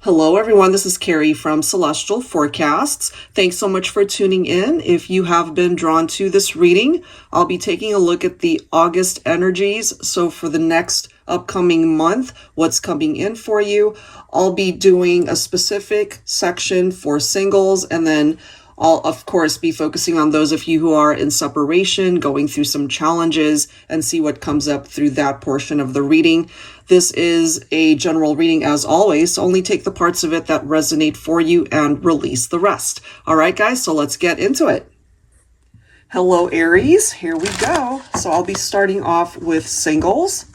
Hello everyone, this is Carrie from Celestial Forecasts. Thanks so much for tuning in. If you have been drawn to this reading, I'll be taking a look at the August energies. So for the next upcoming month, what's coming in for you. I'll be doing a specific section for singles, and then I'll, of course, be focusing on those of you who are in separation, going through some challenges, and see what comes up through that portion of the reading. This is a general reading as always, so only take the parts of it that resonate for you and release the rest. All right, guys, so let's get into it. Hello, Aries. Here we go. So I'll be starting off with singles.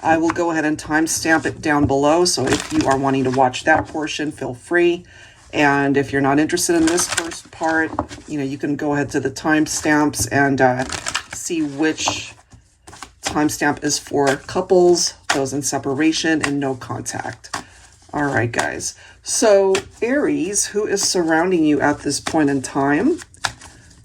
I will go ahead and timestamp it down below, so if you are wanting to watch that portion, feel free. And if you're not interested in this first part, you can go ahead to the timestamps and see which timestamp is for couples, those in separation, and no contact. All right, guys. So Aries, who is surrounding you at this point in time?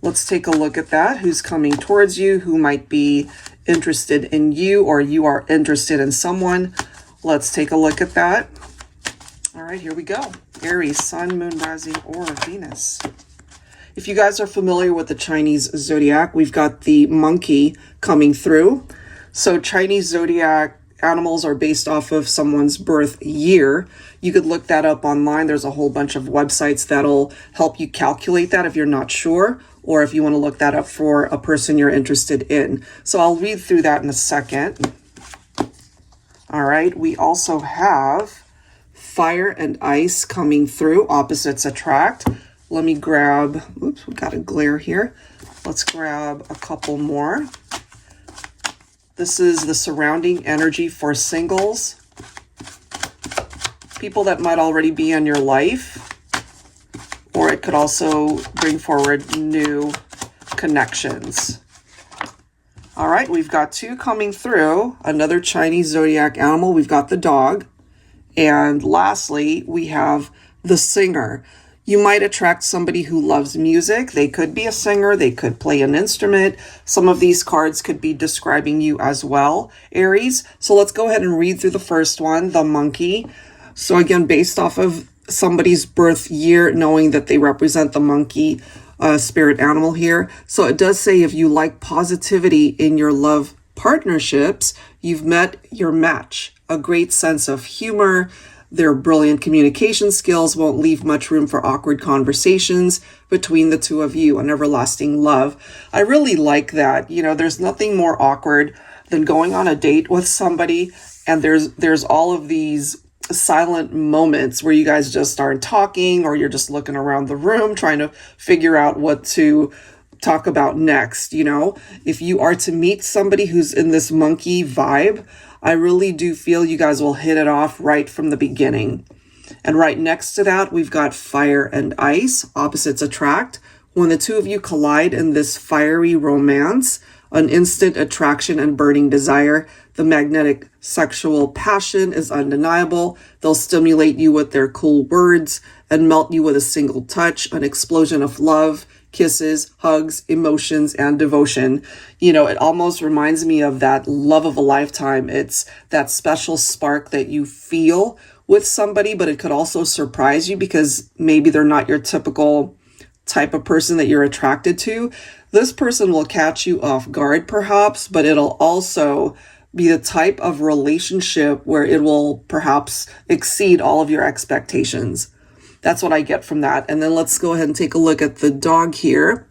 Let's take a look at that. Who's coming towards you? Who might be interested in you, or you are interested in someone? Let's take a look at that. All right, here we go. Aries, Sun, Moon, Rising, or Venus. If you guys are familiar with the Chinese zodiac, we've got the monkey coming through. So Chinese zodiac animals are based off of someone's birth year. You could look that up online. There's a whole bunch of websites that'll help you calculate that if you're not sure, or if you want to look that up for a person you're interested in. So I'll read through that in a second. All right, we also have fire and ice coming through. Opposites attract. Let me grab, oops, we got a glare here. Let's grab a couple more. This is the surrounding energy for singles. People that might already be in your life, or it could also bring forward new connections. All right, we've got two coming through. Another Chinese zodiac animal. We've got the dog. And lastly, we have the singer. You might attract somebody who loves music. They could be a singer. They could play an instrument. Some of these cards could be describing you as well, Aries. So let's go ahead and read through the first one, the monkey. So again, based off of somebody's birth year, knowing that they represent the monkey spirit animal here. So it does say if you like positivity in your love partnerships, you've met your match. A great sense of humor. Their brilliant communication skills won't leave much room for awkward conversations between the two of you. An everlasting love. I really like that. There's nothing more awkward than going on a date with somebody and there's all of these silent moments where you guys just aren't talking, or you're just looking around the room trying to figure out what to talk about next. If you are to meet somebody who's in this monkey vibe, I really do feel you guys will hit it off right from the beginning. And right next to that, we've got fire and ice, opposites attract. When the two of you collide in this fiery romance, an instant attraction and burning desire, the magnetic sexual passion is undeniable. They'll stimulate you with their cool words and melt you with a single touch, an explosion of love, kisses, hugs, emotions, and devotion. It almost reminds me of that love of a lifetime. It's that special spark that you feel with somebody, but it could also surprise you because maybe they're not your typical type of person that you're attracted to. This person will catch you off guard perhaps, but it'll also be the type of relationship where it will perhaps exceed all of your expectations. That's what I get from that. And then let's go ahead and take a look at the dog here.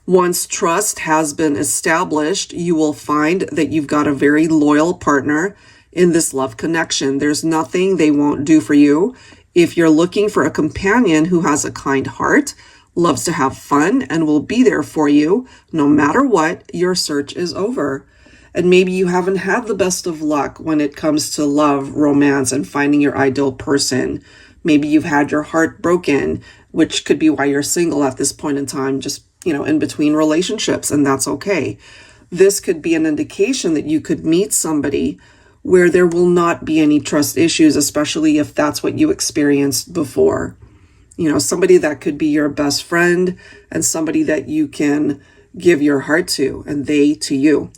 Once trust has been established, you will find that you've got a very loyal partner in this love connection. There's nothing they won't do for you. If you're looking for a companion who has a kind heart, loves to have fun, and will be there for you no matter what, your search is over. And maybe you haven't had the best of luck when it comes to love, romance, and finding your ideal person. Maybe you've had your heart broken, which could be why you're single at this point in time, just, in between relationships, and that's okay. This could be an indication that you could meet somebody where there will not be any trust issues, especially if that's what you experienced before. Somebody that could be your best friend and somebody that you can give your heart to and they to you.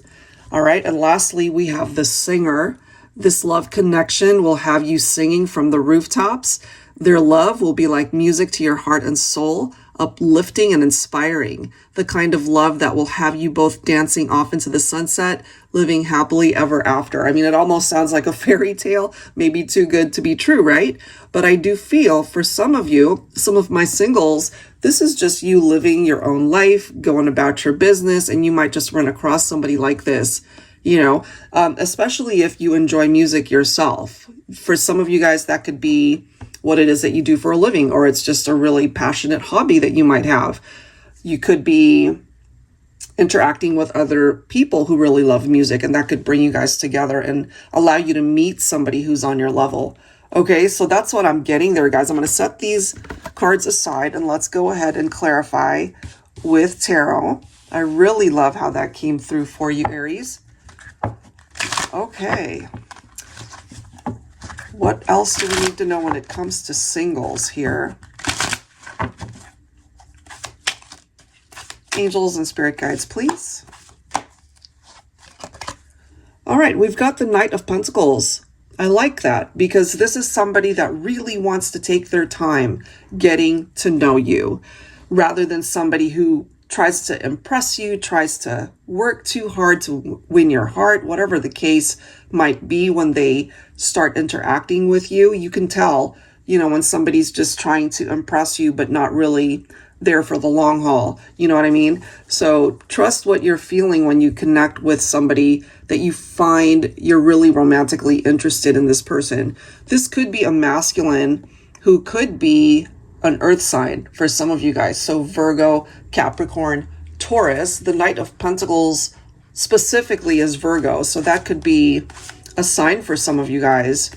All right. And lastly, we have the singer. This love connection will have you singing from the rooftops. Their love will be like music to your heart and soul, uplifting and inspiring. The kind of love that will have you both dancing off into the sunset, living happily ever after. I mean, it almost sounds like a fairy tale, maybe too good to be true, right? But I do feel for some of you, some of my singles, this is just you living your own life, going about your business, and you might just run across somebody like this. Especially if you enjoy music yourself. For some of you guys, that could be what it is that you do for a living, or it's just a really passionate hobby that you might have. You could be interacting with other people who really love music, and that could bring you guys together and allow you to meet somebody who's on your level. Okay, so that's what I'm getting there, guys. I'm going to set these cards aside and let's go ahead and clarify with tarot. I really love how that came through for you, Aries. Okay. What else do we need to know when it comes to singles here? Angels and spirit guides, please. All right, we've got the Knight of Pentacles. I like that because this is somebody that really wants to take their time getting to know you rather than somebody who tries to impress you, tries to work too hard to win your heart, whatever the case might be. When they start interacting with you, you can tell, when somebody's just trying to impress you, but not really there for the long haul. You know what I mean? So trust what you're feeling when you connect with somebody that you find you're really romantically interested in this person. This could be a masculine who could be an earth sign for some of you guys. So Virgo, Capricorn, Taurus. The Knight of Pentacles specifically is Virgo. So that could be a sign for some of you guys.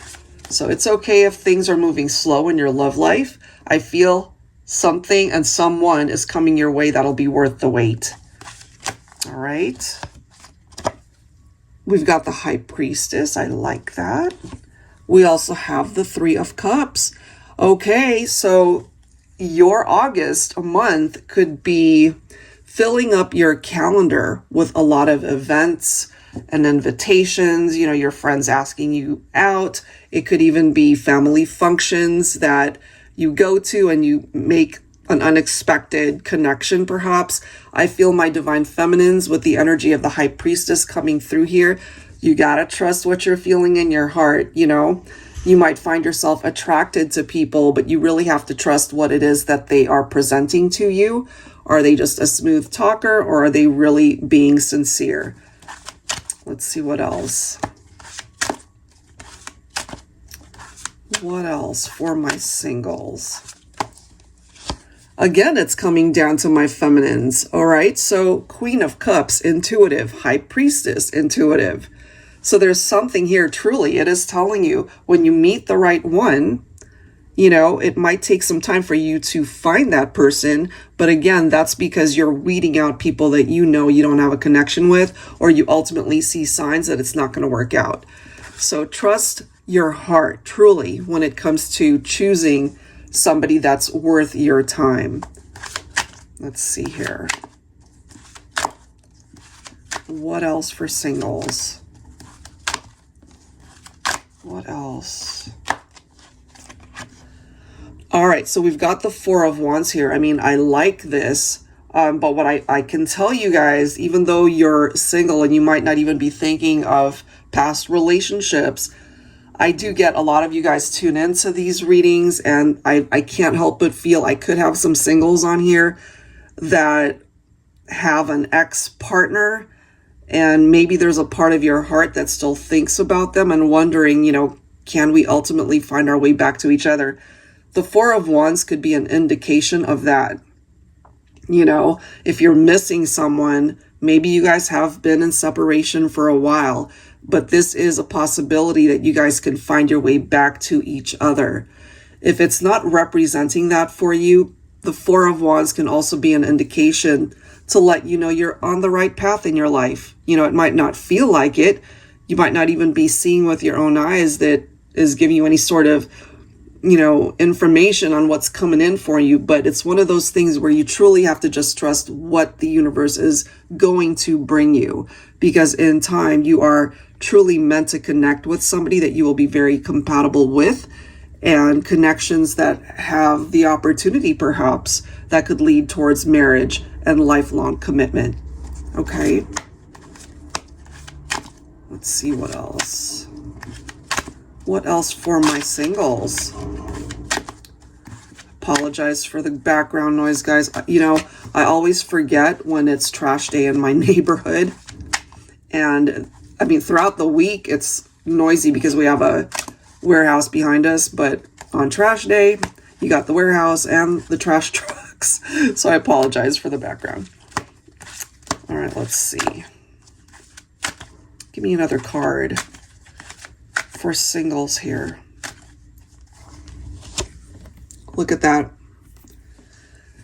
So it's okay if things are moving slow in your love life. I feel something and someone is coming your way that'll be worth the wait. All right. We've got the High Priestess. I like that. We also have the Three of Cups. Okay, so your August month could be filling up your calendar with a lot of events and invitations, your friends asking you out. It could even be family functions that you go to and you make an unexpected connection, perhaps. I feel my divine feminines with the energy of the High Priestess coming through here. You gotta trust what you're feeling in your heart, You might find yourself attracted to people, but you really have to trust what it is that they are presenting to you. Are they just a smooth talker, or are they really being sincere? Let's see what else. What else for my singles? Again, it's coming down to my feminines. All right, so Queen of Cups, intuitive. High Priestess, intuitive. So there's something here, truly, it is telling you when you meet the right one, it might take some time for you to find that person. But again, that's because you're weeding out people that you don't have a connection with, or you ultimately see signs that it's not going to work out. So trust your heart, truly, when it comes to choosing somebody that's worth your time. Let's see here. What else for singles? What else? All right, so we've got the Four of Wands here. I mean, I like this, but what I can tell you guys, even though you're single and you might not even be thinking of past relationships, I do get a lot of you guys tune into these readings, and I can't help but feel I could have some singles on here that have an ex-partner, and maybe there's a part of your heart that still thinks about them and wondering, can we ultimately find our way back to each other? The Four of Wands could be an indication of that. If you're missing someone, maybe you guys have been in separation for a while, but this is a possibility that you guys can find your way back to each other. If it's not representing that for you, the Four of Wands can also be an indication to let you know you're on the right path in your life. It might not feel like it. You might not even be seeing with your own eyes that is giving you any sort of you know, information on what's coming in for you, but it's one of those things where you truly have to just trust what the universe is going to bring you, because in time you are truly meant to connect with somebody that you will be very compatible with, and connections that have the opportunity perhaps that could lead towards marriage and lifelong commitment. Okay, let's see what else. What else for my singles? Apologize for the background noise, guys. You know, I always forget when it's trash day in my neighborhood. And I mean, throughout the week, it's noisy because we have a warehouse behind us. But on trash day, you got the warehouse and the trash trucks. So I apologize for the background. All right, let's see. Give me another card for singles here. Look at that.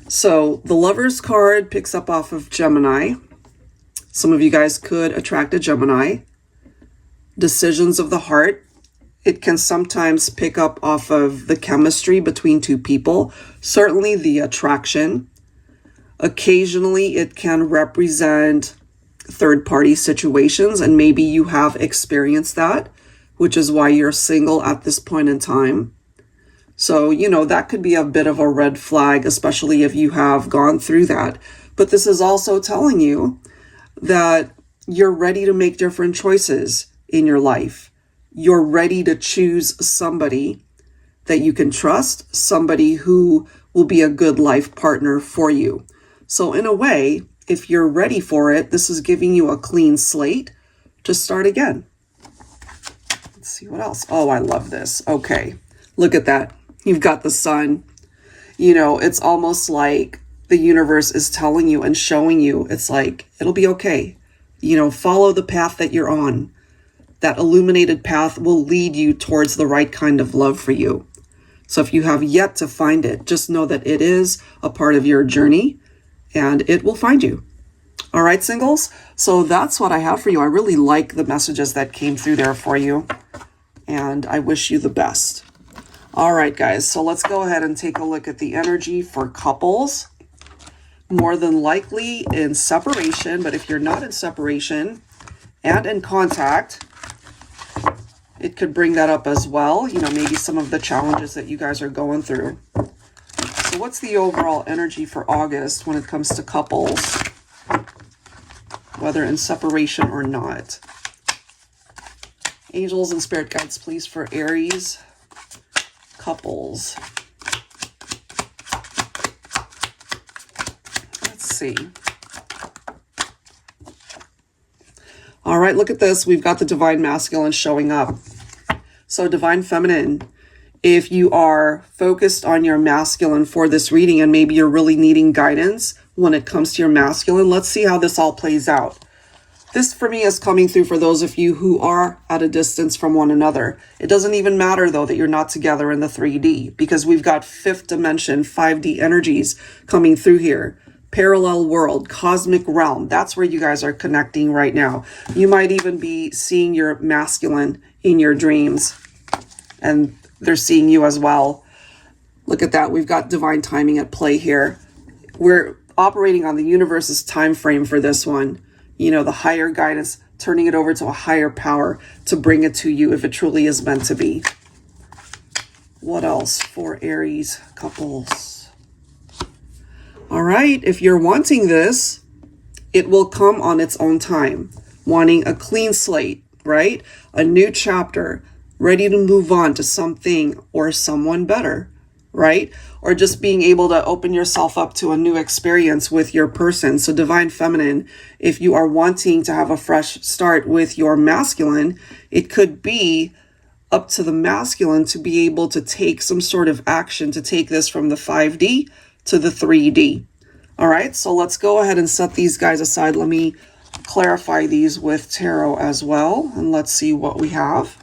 So the Lovers card picks up off of Gemini. Some of you guys could attract a Gemini. Decisions of the heart. It can sometimes pick up off of the chemistry between two people. Certainly the attraction. Occasionally it can represent third-party situations, and maybe you have experienced that, which is why you're single at this point in time. So, you know, that could be a bit of a red flag, especially if you have gone through that. But this is also telling you that you're ready to make different choices in your life. You're ready to choose somebody that you can trust, somebody who will be a good life partner for you. So in a way, if you're ready for it, this is giving you a clean slate to start again. Let's see what else. Oh, I love this. Okay, look at that. You've got the sun. You know, it's almost like the universe is telling you and showing you, it's like, it'll be okay. You know, follow the path that you're on. That illuminated path will lead you towards the right kind of love for you. So if you have yet to find it, just know that it is a part of your journey and it will find you. All right, singles. So that's what I have for you. I really like the messages that came through there for you, and I wish you the best. All right, guys, so let's go ahead and take a look at the energy for couples. More than likely in separation, but if you're not in separation and in contact, it could bring that up as well. You know, maybe some of the challenges that you guys are going through. So what's the overall energy for August when it comes to couples, whether in separation or not? Angels and spirit guides, please, for Aries couples. Let's see. All right, look at this. We've got the divine masculine showing up. So divine feminine, if you are focused on your masculine for this reading and maybe you're really needing guidance when it comes to your masculine, let's see how this all plays out. This for me is coming through for those of you who are at a distance from one another. It doesn't even matter though that you're not together in the 3D, because we've got 5th dimension, 5D energies coming through here. Parallel world, cosmic realm. That's where you guys are connecting right now. You might even be seeing your masculine in your dreams, and they're seeing you as well. Look at that. We've got divine timing at play here. We're operating on the universe's time frame for this one. You know, the higher guidance, turning it over to a higher power to bring it to you if it truly is meant to be. What else for Aries couples? All right, if you're wanting this, it will come on its own time. Wanting a clean slate, right? A new chapter, ready to move on to something or someone better, right? Or just being able to open yourself up to a new experience with your person. So divine feminine, if you are wanting to have a fresh start with your masculine, it could be up to the masculine to be able to take some sort of action to take this from the 5D to the 3D. All right, so let's go ahead and set these guys aside. Let me clarify these with tarot as well, and let's see what we have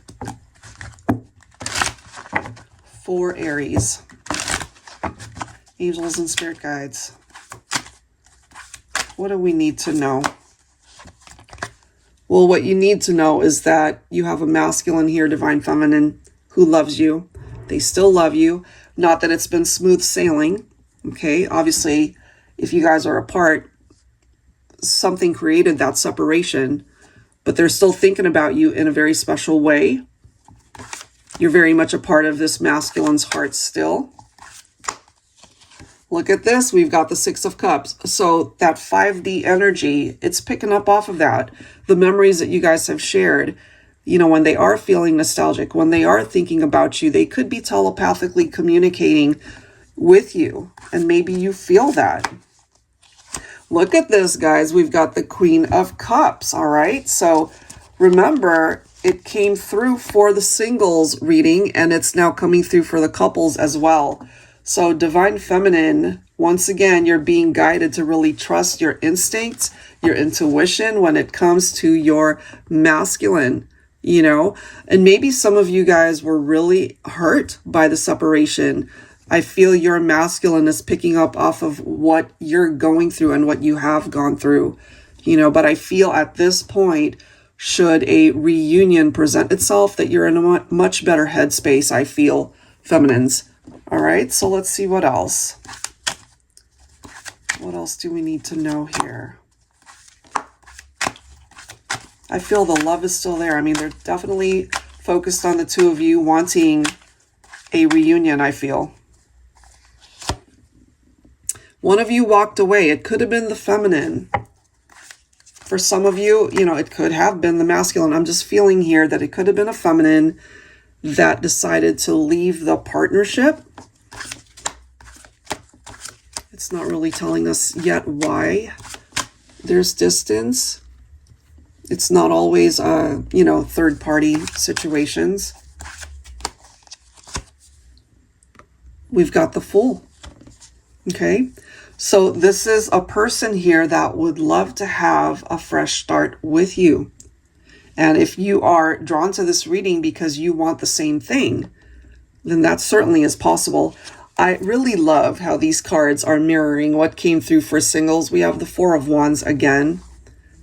for Aries. Angels and spirit guides. What do we need to know? Well, what you need to know is that you have a masculine here, divine feminine, who loves you. They still love you. Not that it's been smooth sailing. Okay. Obviously, if you guys are apart, something created that separation, but they're still thinking about you in a very special way. You're very much a part of this masculine's heart still. Look at this. We've got the Six of Cups. So that 5D energy, it's picking up off of that. The memories that you guys have shared, you know, when they are feeling nostalgic, when they are thinking about you, they could be telepathically communicating with you. And maybe you feel that. Look at this, guys. We've got the Queen of Cups. All right. So remember, it came through for the singles reading, and it's now coming through for the couples as well. So Divine Feminine, once again, you're being guided to really trust your instincts, your intuition when it comes to your masculine, you know. And maybe some of you guys were really hurt by the separation. I feel your masculine is picking up off of what you're going through and what you have gone through, you know. But I feel at this point, should a reunion present itself, that you're in a much better headspace, I feel, feminines. All right, so let's see what else. What else do we need to know here? I feel the love is still there. I mean, they're definitely focused on the two of you wanting a reunion, I feel. One of you walked away. It could have been the feminine. For some of you, you know, it could have been the masculine. I'm just feeling here that it could have been a feminine that decided to leave the partnership. It's not really telling us yet why. There's distance. It's not always, you know, third-party situations. We've got the Fool. Okay. So this is a person here that would love to have a fresh start with you. And if you are drawn to this reading because you want the same thing, then that certainly is possible. I really love how these cards are mirroring what came through for singles. We have the Four of Wands again,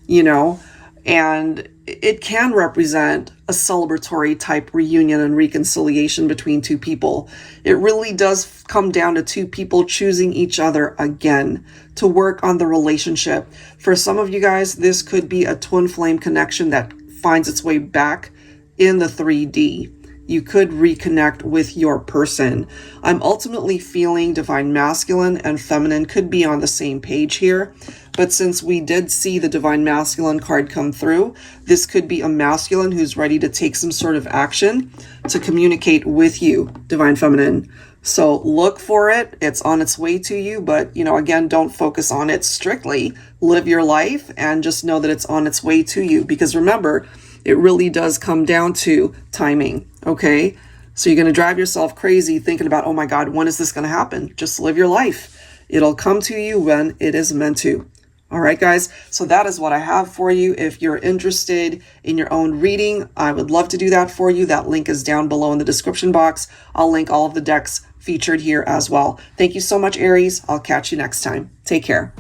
you know, and it can represent a celebratory type reunion and reconciliation between two people. It really does come down to two people choosing each other again to work on the relationship. For some of you guys, this could be a twin flame connection that finds its way back in the 3D. You could reconnect with your person. I'm ultimately feeling Divine Masculine and Feminine could be on the same page here. But since we did see the Divine Masculine card come through, this could be a masculine who's ready to take some sort of action to communicate with you, Divine Feminine. So look for it. It's on its way to you. But, you know, again, don't focus on it strictly. Live your life and just know that it's on its way to you. Because remember, it really does come down to timing. Okay, so you're going to drive yourself crazy thinking about, oh my God, when is this going to happen? Just live your life. It'll come to you when it is meant to. All right, guys. So that is what I have for you. If you're interested in your own reading, I would love to do that for you. That link is down below in the description box. I'll link all of the decks featured here as well. Thank you so much, Aries. I'll catch you next time. Take care.